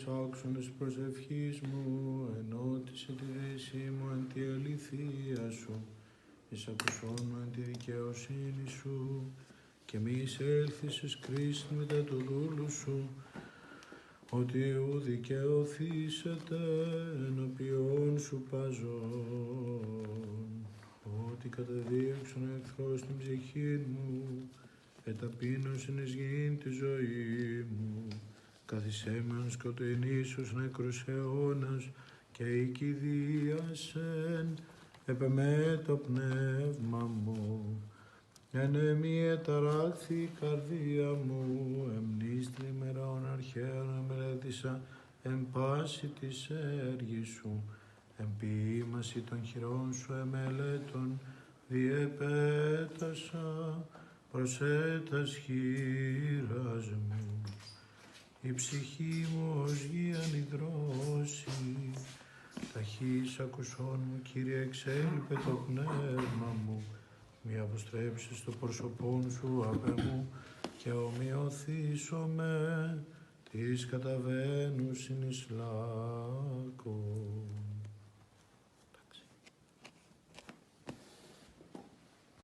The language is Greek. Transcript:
Άξον της προσευχής μου, ενώτισε τη δέση μου εν τη αληθεία σου, εις ακουσών μου εν τη δικαιοσύνη σου, και μη εισέλθεις εις κρίσιν μετά του δούλου σου, ότι ου δικαιωθήσετε ενωπιών σου παζών, ότι καταδίωξον ο εχθρός την ψυχή μου, εταπείνωσιν εις γην τη ζωή μου, καθισέμενος σκοτεινήσους νεκρούς αιώνας και οικηδίασεν επεμέ το πνεύμα μου. Ενεμή εταράχθη η καρδία μου, εμνίστρη ημερών αρχαίων εμελέτησα εν πάση της έργης σου, εν ποίημαση των χειρών σου εμελέτων διεπέτασα προσέτας χείρας μου. Η ψυχή μου ως γη ανυδρώσει, ταχύς ακουσών μου, Κύριε, εξέλιπε το πνεύμα μου. Μη αποστρέψεις το πρόσωπόν σου απ' μου και ομοιωθήσομαι της καταβαίνουσιν εις λάθος.